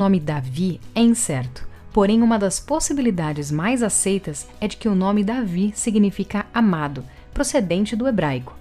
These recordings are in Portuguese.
O nome Davi é incerto, porém uma das possibilidades mais aceitas é de que o nome Davi significa amado, procedente do hebraico.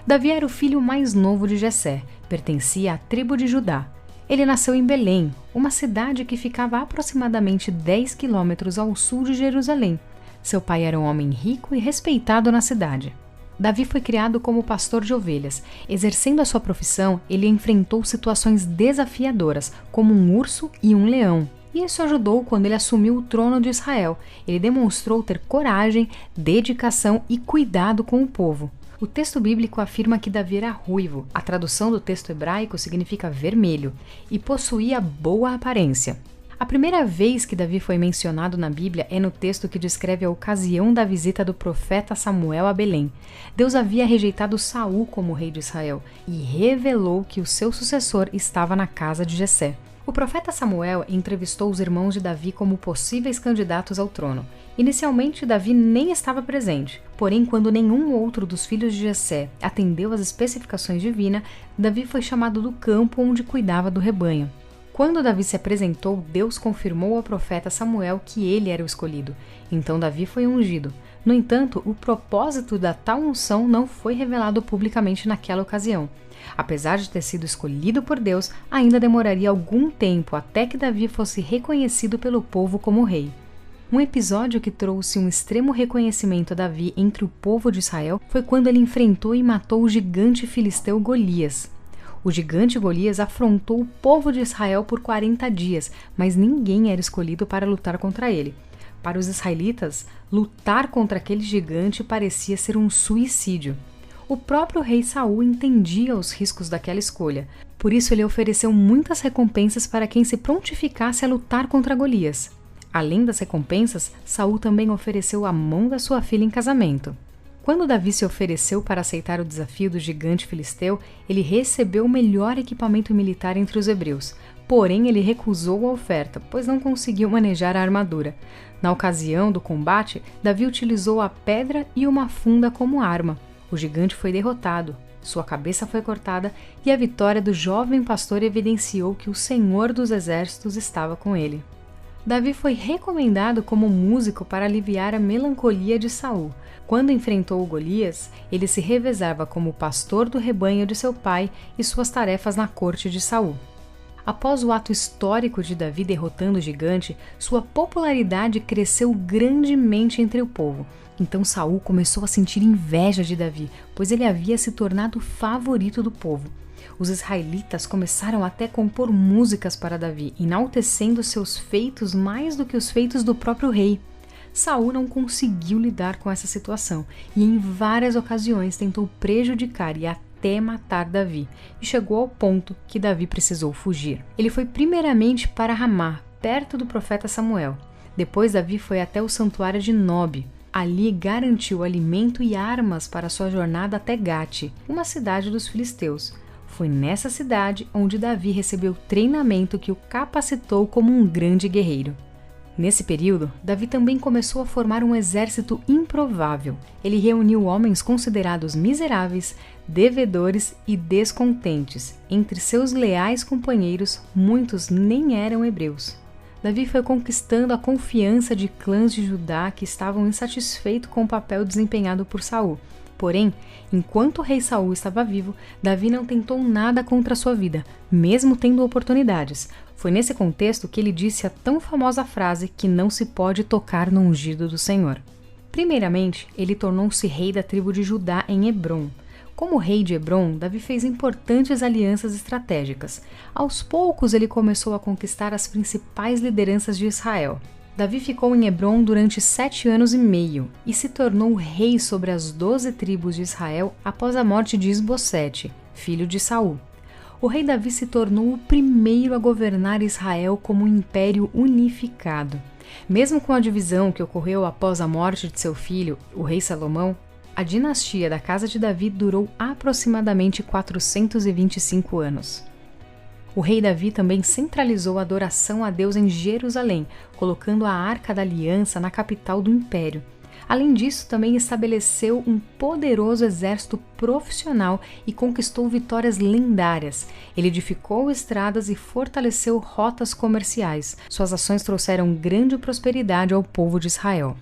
Davi era o filho mais novo de Jessé, pertencia à tribo de Judá. Ele nasceu em Belém, uma cidade que ficava a aproximadamente 10 quilômetros ao sul de Jerusalém. Seu pai era um homem rico e respeitado na cidade. Davi foi criado como pastor de ovelhas. Exercendo a sua profissão, ele enfrentou situações desafiadoras, como um urso e um leão. E isso ajudou quando ele assumiu o trono de Israel. Ele demonstrou ter coragem, dedicação e cuidado com o povo. O texto bíblico afirma que Davi era ruivo, a tradução do texto hebraico significa vermelho, e possuía boa aparência. A primeira vez que Davi foi mencionado na Bíblia é no texto que descreve a ocasião da visita do profeta Samuel a Belém. Deus havia rejeitado Saul como rei de Israel e revelou que o seu sucessor estava na casa de Jessé. O profeta Samuel entrevistou os irmãos de Davi como possíveis candidatos ao trono. Inicialmente, Davi nem estava presente, porém, quando nenhum outro dos filhos de Jessé atendeu às especificações divinas, Davi foi chamado do campo onde cuidava do rebanho. Quando Davi se apresentou, Deus confirmou ao profeta Samuel que ele era o escolhido. Então Davi foi ungido. No entanto, o propósito da tal unção não foi revelado publicamente naquela ocasião. Apesar de ter sido escolhido por Deus, ainda demoraria algum tempo até que Davi fosse reconhecido pelo povo como rei. Um episódio que trouxe um extremo reconhecimento a Davi entre o povo de Israel foi quando ele enfrentou e matou o gigante filisteu Golias. O gigante Golias afrontou o povo de Israel por 40 dias, mas ninguém era escolhido para lutar contra ele. Para os israelitas, lutar contra aquele gigante parecia ser um suicídio. O próprio rei Saul entendia os riscos daquela escolha, por isso ele ofereceu muitas recompensas para quem se prontificasse a lutar contra Golias. Além das recompensas, Saul também ofereceu a mão da sua filha em casamento. Quando Davi se ofereceu para aceitar o desafio do gigante filisteu, ele recebeu o melhor equipamento militar entre os hebreus. Porém, ele recusou a oferta, pois não conseguiu manejar a armadura. Na ocasião do combate, Davi utilizou a pedra e uma funda como arma. O gigante foi derrotado, sua cabeça foi cortada e a vitória do jovem pastor evidenciou que o Senhor dos Exércitos estava com ele. Davi foi recomendado como músico para aliviar a melancolia de Saul. Quando enfrentou Golias, ele se revezava como pastor do rebanho de seu pai e suas tarefas na corte de Saul. Após o ato histórico de Davi derrotando o gigante, sua popularidade cresceu grandemente entre o povo. Então Saul começou a sentir inveja de Davi, pois ele havia se tornado o favorito do povo. Os israelitas começaram até a compor músicas para Davi, enaltecendo seus feitos mais do que os feitos do próprio rei. Saul não conseguiu lidar com essa situação e em várias ocasiões tentou prejudicar e até matar Davi, e chegou ao ponto que Davi precisou fugir. Ele foi primeiramente para Ramá, perto do profeta Samuel. Depois Davi foi até o santuário de Nob. Ali garantiu alimento e armas para sua jornada até Gate, uma cidade dos filisteus. Foi nessa cidade onde Davi recebeu treinamento que o capacitou como um grande guerreiro. Nesse período, Davi também começou a formar um exército improvável. Ele reuniu homens considerados miseráveis, devedores e descontentes. Entre seus leais companheiros, muitos nem eram hebreus. Davi foi conquistando a confiança de clãs de Judá que estavam insatisfeitos com o papel desempenhado por Saul. Porém, enquanto o rei Saul estava vivo, Davi não tentou nada contra a sua vida, mesmo tendo oportunidades. Foi nesse contexto que ele disse a tão famosa frase que não se pode tocar no ungido do Senhor. Primeiramente, ele tornou-se rei da tribo de Judá em Hebrom. Como rei de Hebrom, Davi fez importantes alianças estratégicas. Aos poucos, ele começou a conquistar as principais lideranças de Israel. Davi ficou em Hebrom durante 7 anos e meio e se tornou rei sobre as 12 tribos de Israel após a morte de Isbosete, filho de Saul. O rei Davi se tornou o primeiro a governar Israel como um império unificado. Mesmo com a divisão que ocorreu após a morte de seu filho, o rei Salomão, a dinastia da casa de Davi durou aproximadamente 425 anos. O rei Davi também centralizou a adoração a Deus em Jerusalém, colocando a Arca da Aliança na capital do império. Além disso, também estabeleceu um poderoso exército profissional e conquistou vitórias lendárias. Ele edificou estradas e fortaleceu rotas comerciais. Suas ações trouxeram grande prosperidade ao povo de Israel.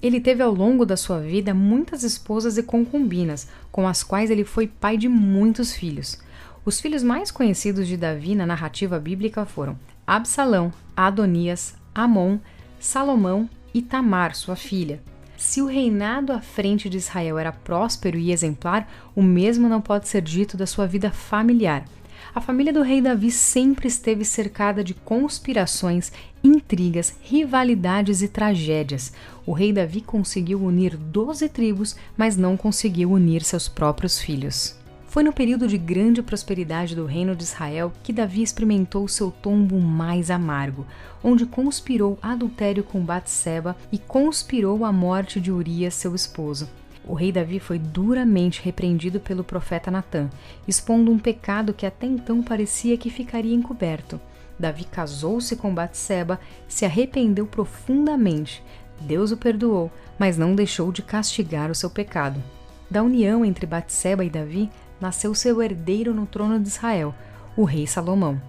Ele teve ao longo da sua vida muitas esposas e concubinas, com as quais ele foi pai de muitos filhos. Os filhos mais conhecidos de Davi na narrativa bíblica foram Absalão, Adonias, Amon, Salomão e Tamar, sua filha. Se o reinado à frente de Israel era próspero e exemplar, o mesmo não pode ser dito da sua vida familiar. A família do rei Davi sempre esteve cercada de conspirações, intrigas, rivalidades e tragédias. O rei Davi conseguiu unir 12 tribos, mas não conseguiu unir seus próprios filhos. Foi no período de grande prosperidade do reino de Israel que Davi experimentou seu tombo mais amargo, onde conspirou adultério com Batseba e conspirou a morte de Urias, seu esposo. O rei Davi foi duramente repreendido pelo profeta Natã, expondo um pecado que até então parecia que ficaria encoberto. Davi casou-se com Batseba, se arrependeu profundamente. Deus o perdoou, mas não deixou de castigar o seu pecado. Da união entre Batseba e Davi, nasceu seu herdeiro no trono de Israel, o rei Salomão.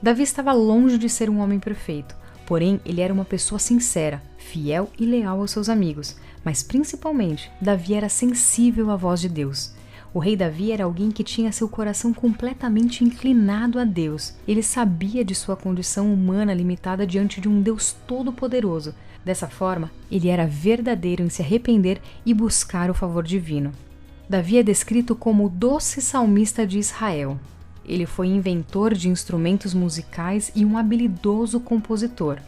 Davi estava longe de ser um homem perfeito, porém ele era uma pessoa sincera, fiel e leal aos seus amigos, mas principalmente, Davi era sensível à voz de Deus. O rei Davi era alguém que tinha seu coração completamente inclinado a Deus. Ele sabia de sua condição humana limitada diante de um Deus todo-poderoso. Dessa forma, ele era verdadeiro em se arrepender e buscar o favor divino. Davi é descrito como o doce salmista de Israel. Ele foi inventor de instrumentos musicais e um habilidoso compositor.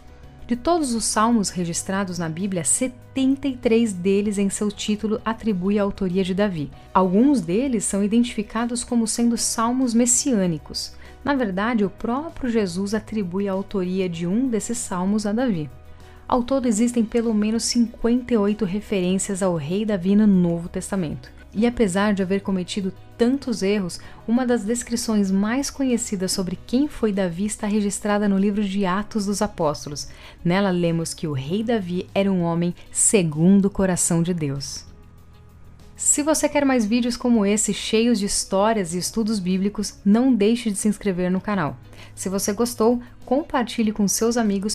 De todos os salmos registrados na Bíblia, 73 deles em seu título atribuem a autoria de Davi. Alguns deles são identificados como sendo salmos messiânicos. Na verdade, o próprio Jesus atribui a autoria de um desses salmos a Davi. Ao todo, existem pelo menos 58 referências ao rei Davi no Novo Testamento. E apesar de haver cometido tantos erros, uma das descrições mais conhecidas sobre quem foi Davi está registrada no livro de Atos dos Apóstolos. Nela lemos que o rei Davi era um homem segundo o coração de Deus. Se você quer mais vídeos como esse, cheios de histórias e estudos bíblicos, não deixe de se inscrever no canal. Se você gostou, compartilhe com seus amigos